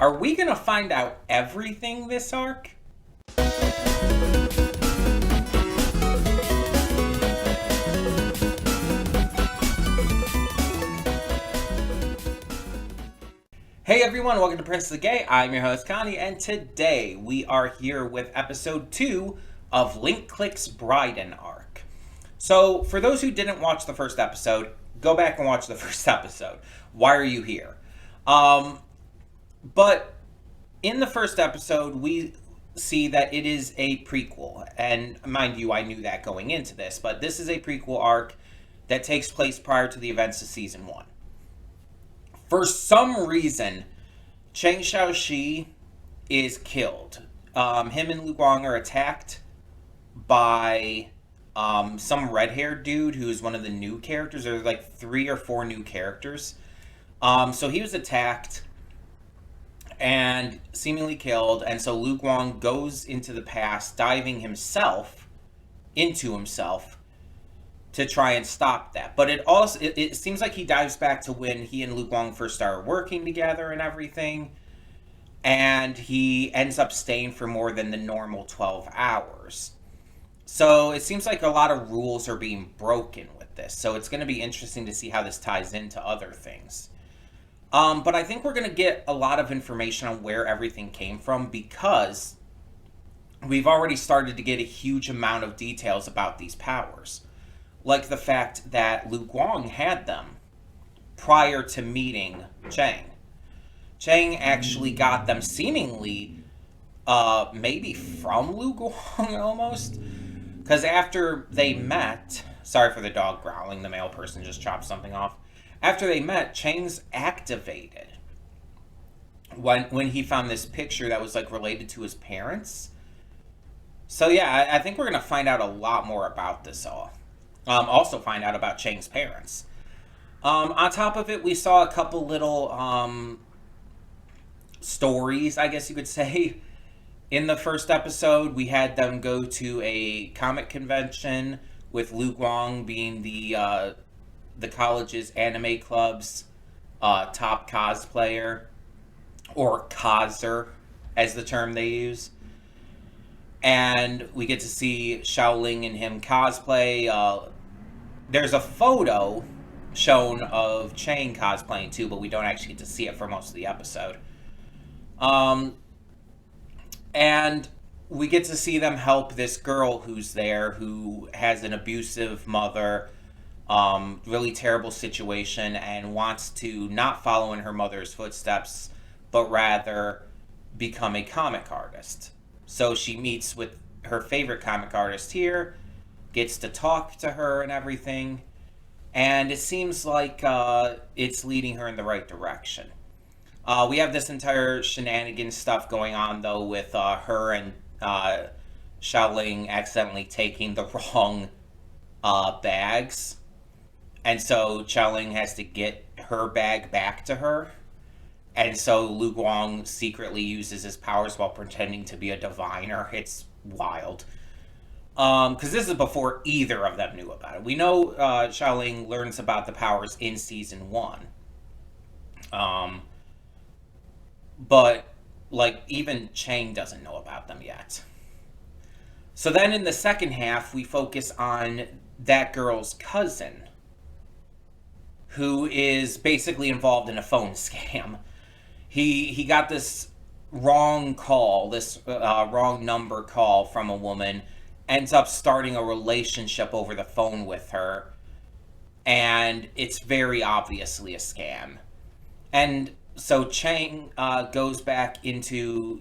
Are we going to find out everything this arc? Hey everyone, welcome to Prince of the Gay. I'm your host Connie, and today we are here with episode 2 of Link Click's Bridon arc. So, for those who didn't watch the first episode, go back and watch the first episode. Why are you here? But in the first episode, we see that it is a prequel. And mind you, I knew that going into this, but this is a prequel arc that takes place prior to the events of season 1. For some reason, Chang Xiaoxi is killed. Him and Lu Guang are attacked by some red-haired dude who is one of the new characters. There's like 3 or 4 new characters. So he was attacked and seemingly killed, and so Lu Guang goes into the past, diving himself into himself to try and stop that. But it seems like he dives back to when he and Lu Guang first started working together and everything, and he ends up staying for more than the normal 12 hours. So it seems like a lot of rules are being broken with this, so it's going to be interesting to see how this ties into other things. But I think we're going to get a lot of information on where everything came from, because we've already started to get a huge amount of details about these powers. Like the fact that Lu Guang had them prior to meeting Chang. Chang actually got them seemingly, maybe from Lu Guang almost. Because after they met, sorry for the dog growling, the male person just chopped something off. After they met, Chang's activated when he found this picture that was like related to his parents. So yeah, I think we're going to find out a lot more about this all. Also find out about Chang's parents. On top of it, we saw a couple little stories, I guess you could say. In the first episode, we had them go to a comic convention with Lu Guang being the college's anime club's top cosplayer, or causer, as the term they use. And we get to see Xiaoling and him cosplay. There's a photo shown of Chang cosplaying too, but we don't actually get to see it for most of the episode. And we get to see them help this girl who's there, who has an abusive mother, really terrible situation, and wants to not follow in her mother's footsteps, but rather become a comic artist. So she meets with her favorite comic artist here, gets to talk to her and everything, and it seems like it's leading her in the right direction. We have this entire shenanigans stuff going on, though, with her and Xiaoling accidentally taking the wrong bags. And so Xiaoling has to get her bag back to her. And so Lu Guang secretly uses his powers while pretending to be a diviner. It's wild. Because this is before either of them knew about it. We know Xiaoling learns about the powers in season 1. But, like, even Chang doesn't know about them yet. So then in the second half, we focus on that girl's cousin, who is basically involved in a phone scam. He got this wrong call, this wrong number call from a woman, ends up starting a relationship over the phone with her, and it's very obviously a scam. And so Chang goes back into,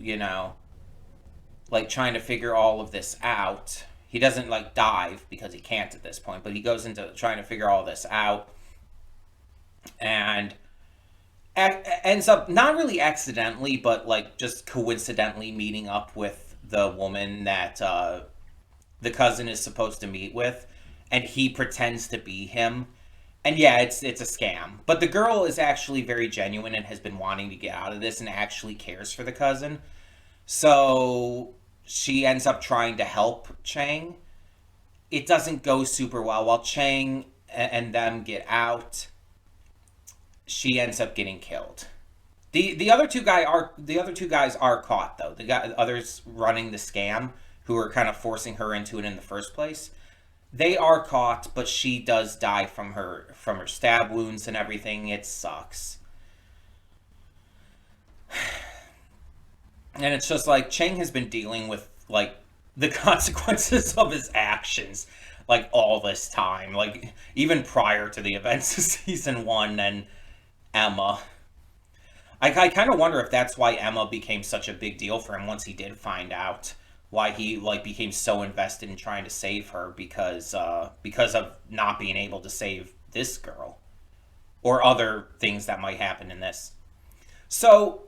like, trying to figure all of this out. He doesn't, like, dive, because he can't at this point, but he goes into trying to figure all this out, and ends up not really accidentally, but like just coincidentally meeting up with the woman that the cousin is supposed to meet with, and he pretends to be him. And yeah, it's a scam, but the girl is actually very genuine and has been wanting to get out of this and actually cares for the cousin. So she ends up trying to help Chang. It doesn't go super well. While Chang and them get out, she ends up getting killed. The other two guys are caught though. The others running the scam who are kind of forcing her into it in the first place. They are caught, but she does die from her stab wounds and everything. It sucks. And it's just like Chang has been dealing with like the consequences of his actions like all this time, like even prior to the events of season 1 and Emma. I kind of wonder if that's why Emma became such a big deal for him once he did find out why he like became so invested in trying to save her because of not being able to save this girl or other things that might happen in this. So,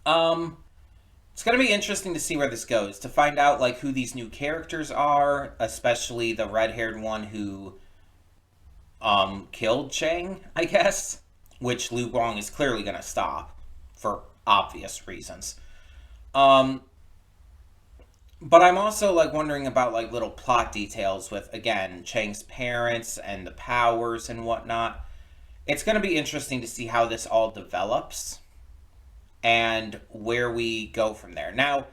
it's going to be interesting to see where this goes, to find out like who these new characters are, especially the red-haired one who killed Chang, I guess, which Lu Guang is clearly going to stop for obvious reasons. But I'm also like wondering about like little plot details with again Chang's parents and the powers and whatnot. It's going to be interesting to see how this all develops and where we go from there. Now,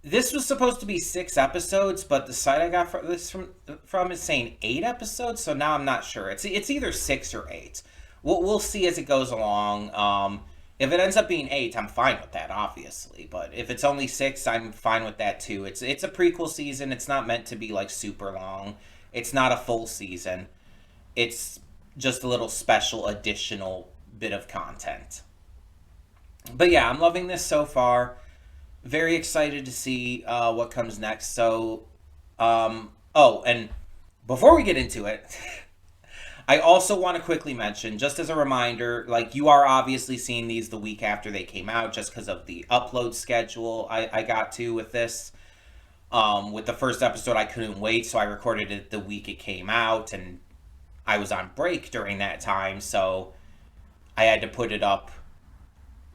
this was supposed to be 6 episodes, but the site I got from is saying 8 episodes, so now I'm not sure. It's either 6 or 8. We'll see as it goes along. If it ends up being 8, I'm fine with that, obviously. But if it's only 6, I'm fine with that too. It's a prequel season. It's not meant to be like super long. It's not a full season. It's just a little special additional bit of content. But yeah, I'm loving this so far. Very excited to see what comes next. So, oh, and before we get into it, I also want to quickly mention, just as a reminder, like you are obviously seeing these the week after they came out just because of the upload schedule I got to with this. With the first episode, I couldn't wait, so I recorded it the week it came out, and I was on break during that time, so I had to put it up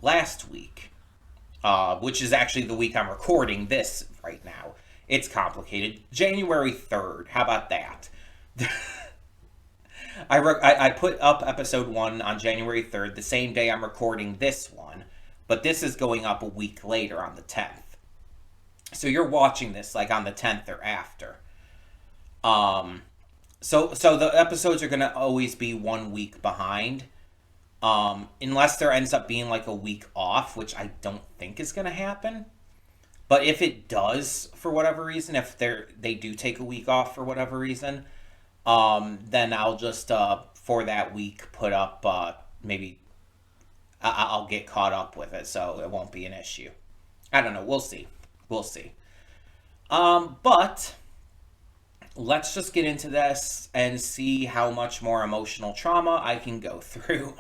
last week, which is actually the week I'm recording this right now. It's complicated. January 3rd. How about that? I put up episode 1 on January 3rd, the same day I'm recording this one, but this is going up a week later on the 10th. So you're watching this like on the 10th or after. So the episodes are going to always be 1 week behind. Unless there ends up being like a week off, which I don't think is going to happen. But if it does, for whatever reason, if they do take a week off for whatever reason, then I'll just, for that week, put up, maybe I'll get caught up with it, so it won't be an issue. I don't know. We'll see. We'll see. But let's just get into this and see how much more emotional trauma I can go through.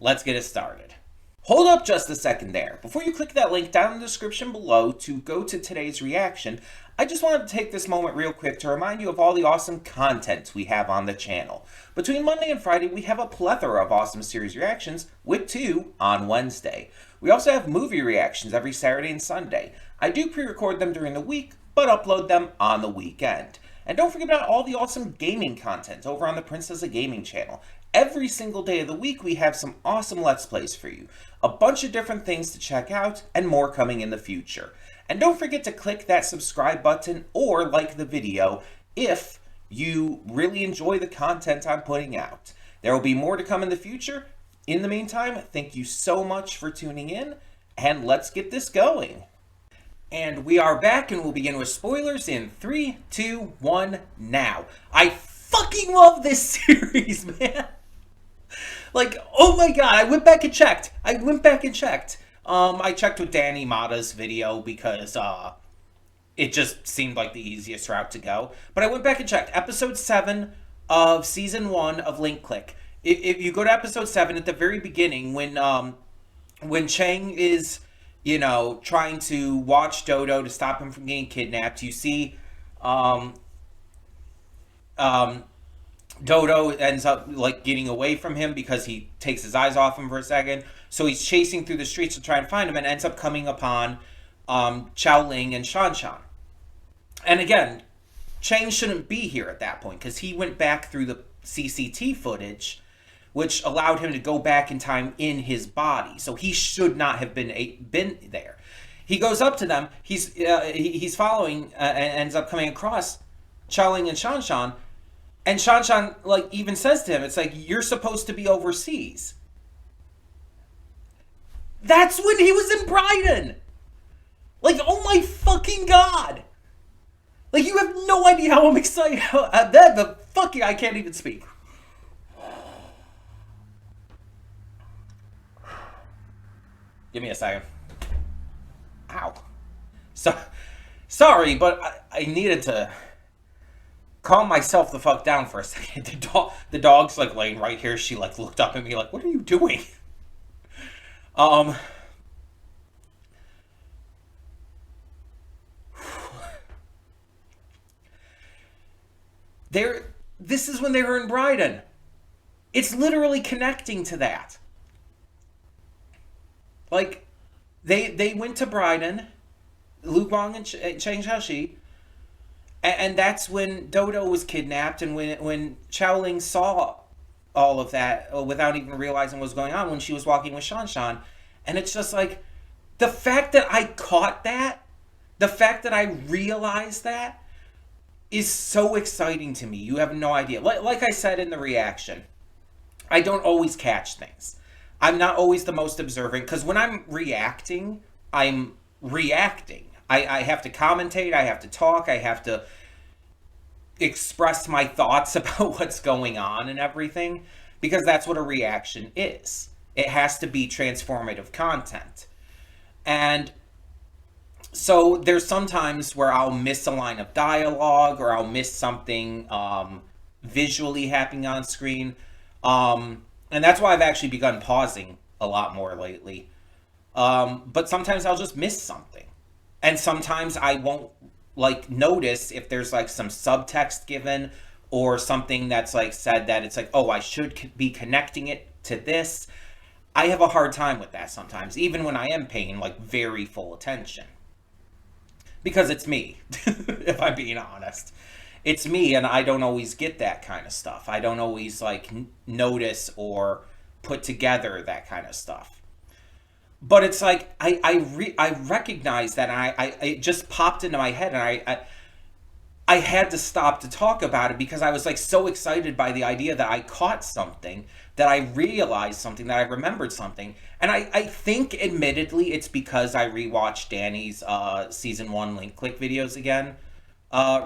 Let's get it started. Hold up just a second there. Before you click that link down in the description below to go to today's reaction, I just wanted to take this moment real quick to remind you of all the awesome content we have on the channel. Between Monday and Friday, we have a plethora of awesome series reactions, with 2 on Wednesday. We also have movie reactions every Saturday and Sunday. I do pre-record them during the week, but upload them on the weekend. And don't forget about all the awesome gaming content over on the Princess of Gaming channel. Every single day of the week, we have some awesome Let's Plays for you. A bunch of different things to check out, and more coming in the future. And don't forget to click that subscribe button or like the video if you really enjoy the content I'm putting out. There will be more to come in the future. In the meantime, thank you so much for tuning in, and let's get this going. And we are back, and we'll begin with spoilers in 3, 2, 1, now. I fucking love this series, man. Like, oh my god, I went back and checked. I checked with Danny Mata's video because it just seemed like the easiest route to go. But I went back and checked. Episode 7 of Season 1 of Link Click. If you go to Episode 7 at the very beginning, when Chang is, you know, trying to watch Dodo to stop him from getting kidnapped, you see Dodo ends up like getting away from him because he takes his eyes off him for a second. So he's chasing through the streets to try and find him, and ends up coming upon Chao Ling and Shan Shan. And again, Chang shouldn't be here at that point because he went back through the CCT footage, which allowed him to go back in time in his body. So he should not have been there. He goes up to them. He's following and ends up coming across Xiaoling and Shanshan. And Shanshan, like, even says to him, it's like, you're supposed to be overseas. That's when he was in Bridon. Like, oh my fucking god. Like, you have no idea how I'm excited. I can't even speak. Give me a second. Ow. Sorry, but I needed to calm myself the fuck down for a second. The dog's like laying right here. She like looked up at me like, what are you doing? This is when they were in Bridon. It's literally connecting to that. Like, they went to Bridon, Lu Guang and Cheng Xiaoxi, and that's when Dodo was kidnapped, and when Xiaoling saw all of that without even realizing what was going on when she was walking with Shanshan. And it's just like, the fact that I caught that, the fact that I realized that, is so exciting to me. You have no idea. Like I said in the reaction, I don't always catch things. I'm not always the most observant, because when I'm reacting, I'm reacting. I have to commentate, I have to talk, I have to express my thoughts about what's going on and everything, because that's what a reaction is. It has to be transformative content. And so there's sometimes where I'll miss a line of dialogue, or I'll miss something visually happening on screen. And that's why I've actually begun pausing a lot more lately. But sometimes I'll just miss something. And sometimes I won't like notice if there's like some subtext given, or something that's like said that it's like, oh, I should be connecting it to this. I have a hard time with that sometimes, even when I am paying like very full attention. Because it's me, if I'm being honest. It's me, and I don't always get that kind of stuff. I don't always like notice or put together that kind of stuff. But it's like I recognize that, and it just popped into my head, and I had to stop to talk about it, because I was like so excited by the idea that I caught something, that I realized something, that I remembered something. And I think, admittedly, it's because I rewatched Danny's season 1 link click videos again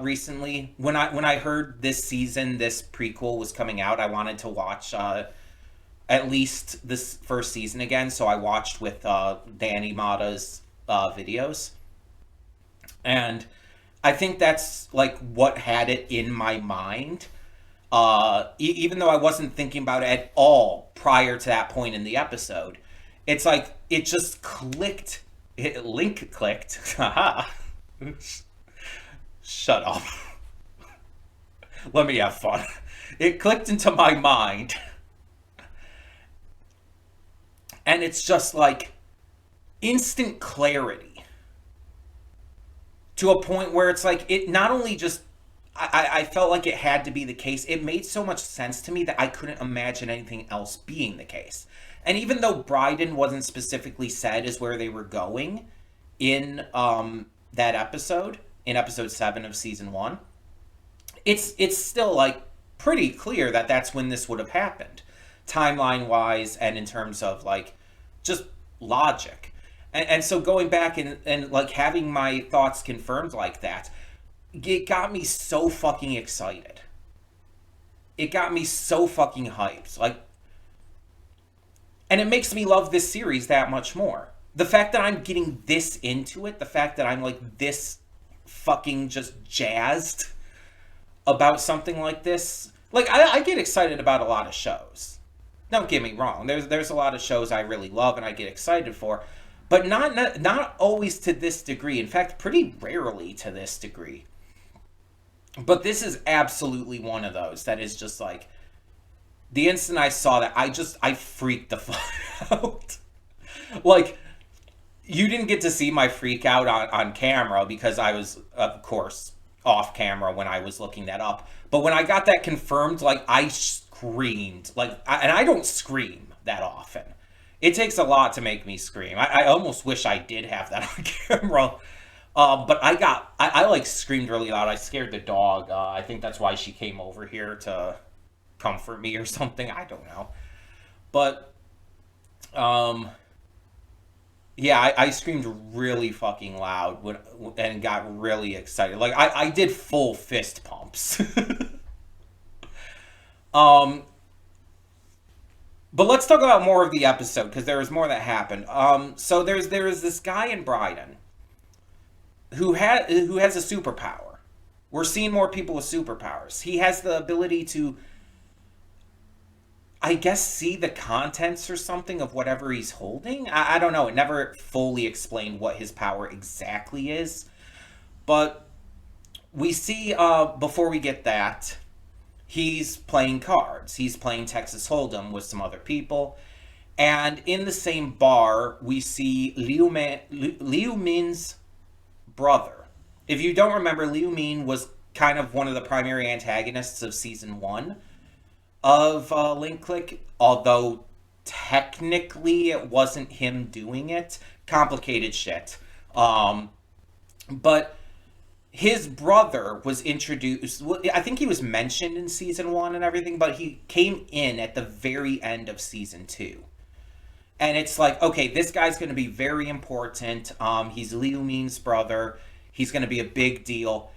recently. When I heard this season, this prequel was coming out, I wanted to watch at least this first season again, so I watched with Danny Mata's videos. And I think that's like what had it in my mind. Even though I wasn't thinking about it at all prior to that point in the episode, it's like it just clicked. It link clicked. Haha. Shut up. Let me have fun. It clicked into my mind. And it's just like instant clarity. To a point where it's like, it not only just, I felt like it had to be the case, it made so much sense to me that I couldn't imagine anything else being the case. And even though Bridon wasn't specifically said as where they were going in that episode, in episode 7 of season 1, it's still like pretty clear that that's when this would have happened, timeline wise, and in terms of like just logic. And so going back and like having my thoughts confirmed like that, it got me so fucking excited. It got me so fucking hyped. Like, and it makes me love this series that much more. The fact that I'm getting this into it, the fact that I'm like this fucking just jazzed about something like this. Like, I get excited about a lot of shows. Don't get me wrong. There's a lot of shows I really love and I get excited for, but not always to this degree. In fact, pretty rarely to this degree. But this is absolutely one of those that is just like, the instant I saw that, I freaked the fuck out. Like, you didn't get to see my freak out on camera because I was, of course, off camera when I was looking that up. But when I got that confirmed, like, I screamed. Like, and I don't scream that often. It takes a lot to make me scream. I almost wish I did have that on camera. But I like screamed really loud. I scared the dog. I think that's why she came over here to comfort me or something. I don't know. But, yeah, I screamed really fucking loud and got really excited. Like, I did full fist pumps. um, but let's talk about more of the episode, because there was more that happened. So there is this guy in Bridon who has a superpower. We're seeing more people with superpowers. He has the ability to, I guess, see the contents or something of whatever he's holding. I don't know. It never fully explained what his power exactly is. But we see, before we get that, he's playing cards. He's playing Texas Hold'em with some other people. And in the same bar, we see Liu Min's brother. If you don't remember, Liu Min was kind of one of the primary antagonists of season 1 of Link Click, although technically it wasn't him doing it. Complicated shit. But his brother was introduced. I think he was mentioned in season 1 and everything, but he came in at the very end of season 2. And it's like, okay, this guy's going to be very important. He's Liu Min's brother. He's going to be a big deal.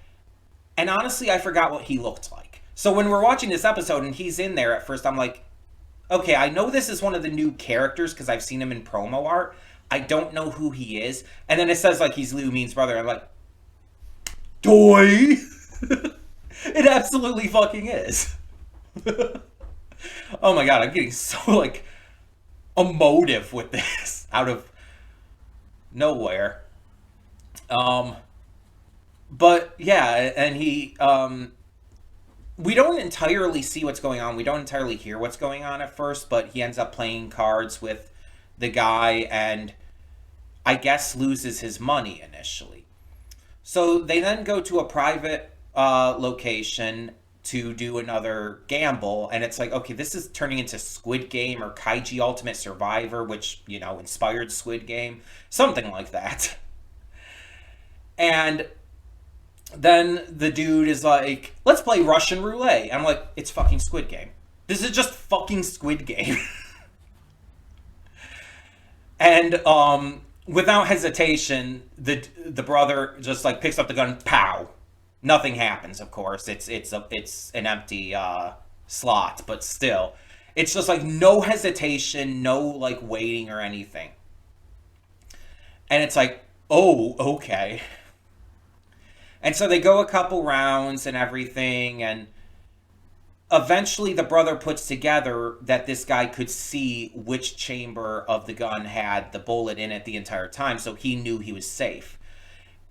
And honestly, I forgot what he looked like. So when we're watching this episode and he's in there at first, I'm like, okay, I know this is one of the new characters because I've seen him in promo art. I don't know who he is. And then it says, like, he's Liu Min's brother. I'm like, doy! It absolutely fucking is. Oh my god, I'm getting so, like, emotive with this out of nowhere. But yeah, and he, we don't entirely see what's going on. We don't entirely hear what's going on at first, but he ends up playing cards with the guy and I guess loses his money initially. So they then go to a private location to do another gamble, and it's like, okay, this is turning into Squid Game or Kaiji Ultimate Survivor, which, you know, inspired Squid Game, something like that. And then the dude is like, let's play Russian roulette. And I'm like, it's fucking Squid Game. This is just fucking Squid Game. And without hesitation, the brother just like picks up the gun, pow. Nothing happens, of course. It's an empty slot, but still, it's just like no hesitation, no like waiting or anything. And it's like, oh, okay. And so they go a couple rounds and everything, and eventually the brother puts together that this guy could see which chamber of the gun had the bullet in it the entire time, so he knew he was safe.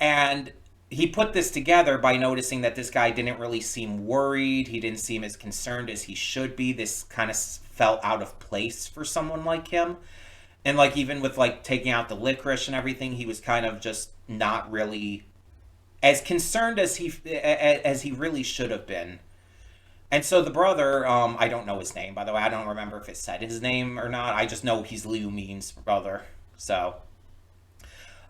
And he put this together by noticing that this guy didn't really seem worried. He didn't seem as concerned as he should be. This kind of felt out of place for someone like him. And like even with like taking out the licorice and everything, he was kind of just not really as concerned as he really should have been. And so the brother, I don't know his name, by the way. I don't remember if it said his name or not. I just know he's Liu Min's brother. So,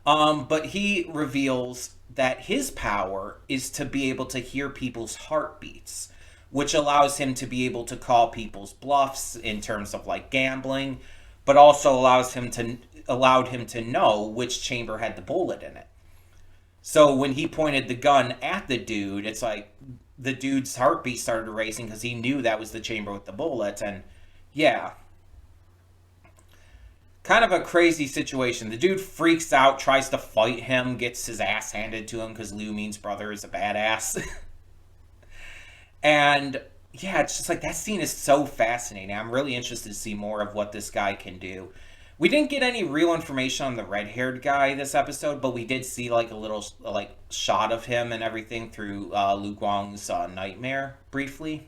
but he reveals that his power is to be able to hear people's heartbeats, which allows him to be able to call people's bluffs in terms of like gambling, but also allowed him to know which chamber had the bullet in it. So when he pointed the gun at the dude, it's like the dude's heartbeat started racing because he knew that was the chamber with the bullet. And yeah, kind of a crazy situation. The dude freaks out, tries to fight him, gets his ass handed to him because Liu Min's brother is a badass. And yeah, it's just like that scene is so fascinating. I'm really interested to see more of what this guy can do. We didn't get any real information on the red-haired guy this episode, but we did see like a little like shot of him and everything through Lu Guang's nightmare briefly.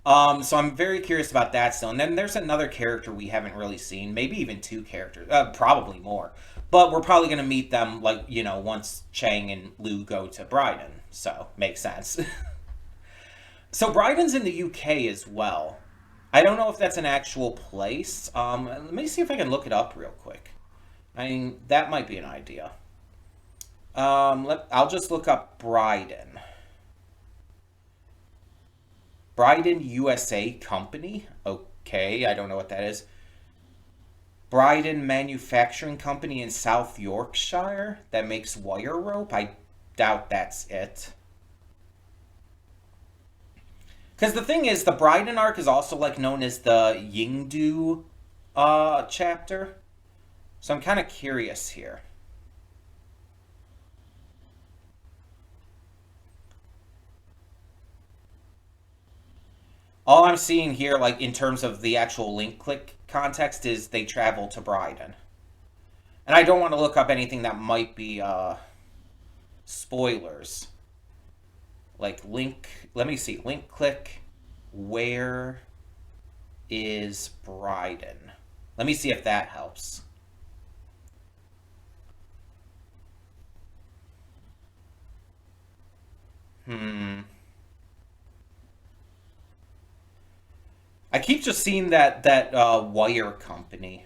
So I'm very curious about that still. And then there's another character we haven't really seen, maybe even two characters, probably more. But we're probably going to meet them, like, you know, once Chang and Lu go to Bridon. So, makes sense. So Bridon's in the UK as well. I don't know if that's an actual place. Let me see if I can look it up real quick. I mean, that might be an idea. I'll just look up Bridon. Bridon USA Company. Okay, I don't know what that is. Bridon Manufacturing Company in South Yorkshire that makes wire rope. I doubt that's it. Because the thing is, the Bridon arc is also like known as the Yingdu chapter. So I'm kind of curious here. All I'm seeing here, like in terms of the actual link click context, is they travel to Bridon. And I don't want to look up anything that might be spoilers. Like link, let me see, link click, where is Bridon? Let me see if that helps. I keep just seeing that wire company.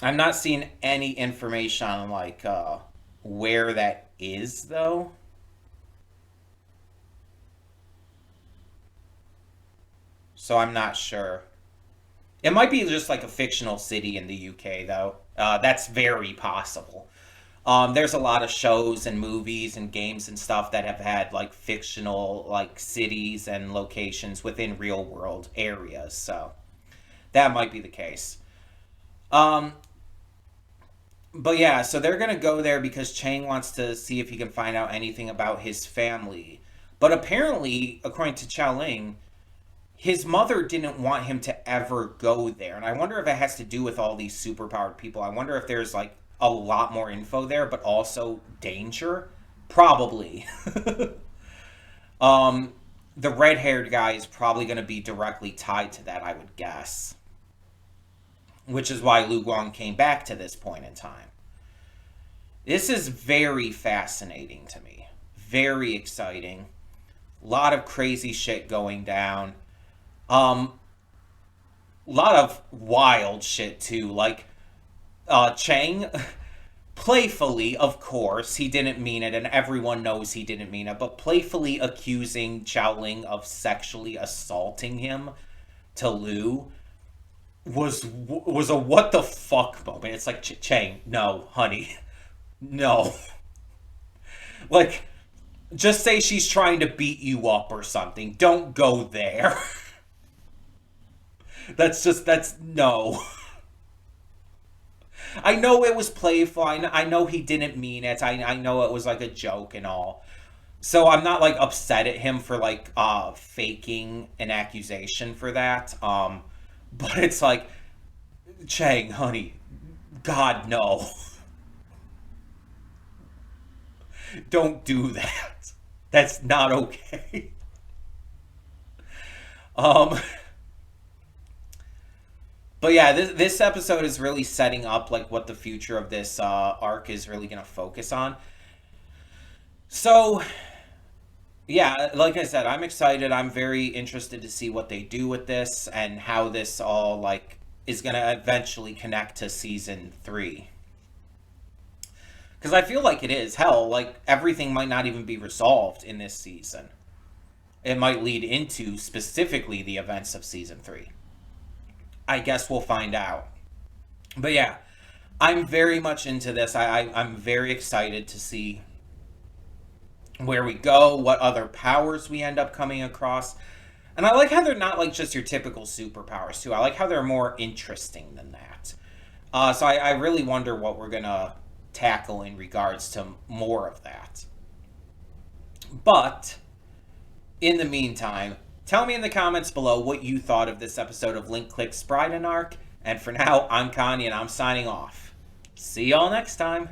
I'm not seeing any information on like where that is though. So I'm not sure. It might be just like a fictional city in the UK though. That's very possible. There's a lot of shows and movies and games and stuff that have had like fictional like cities and locations within real world areas. So that might be the case. Um, but yeah, so they're gonna go there because Chang wants to see if he can find out anything about his family. But apparently, according to Chao Ling, his mother didn't want him to ever go there. And I wonder if it has to do with all these superpowered people. I wonder if there's like a lot more info there, but also danger. Probably. um, the red haired guy is probably going to be directly tied to that, I would guess. Which is why Lu Guang came back to this point in time. This is very fascinating to me. Very exciting. A lot of crazy shit going down. Um, a lot of wild shit too. Like Chang, playfully, of course, he didn't mean it, and everyone knows he didn't mean it, but playfully accusing Ling of sexually assaulting him to Lu was a what the fuck moment. It's like Chang, no, honey, no. Like, just say she's trying to beat you up or something. Don't go there. That's no. I know it was playful. I know he didn't mean it. I know it was like a joke and all. So I'm not like upset at him for like faking an accusation for that. But it's like, Chang, honey, God no. Don't do that. That's not okay. Um But yeah, this episode is really setting up like what the future of this arc is really going to focus on. So yeah, like I said, I'm excited. I'm very interested to see what they do with this and how this all like is going to eventually connect to season 3. Because I feel like it is. Hell, like everything might not even be resolved in this season. It might lead into specifically the events of season 3. I guess we'll find out. But yeah, I'm very much into this. I'm very excited to see where we go, what other powers we end up coming across. And I like how they're not like just your typical superpowers, too. I like how they're more interesting than that. So I really wonder what we're going to tackle in regards to more of that. But in the meantime, tell me in the comments below what you thought of this episode of Link Click's Bridon Arc. And for now, I'm Connie and I'm signing off. See y'all next time.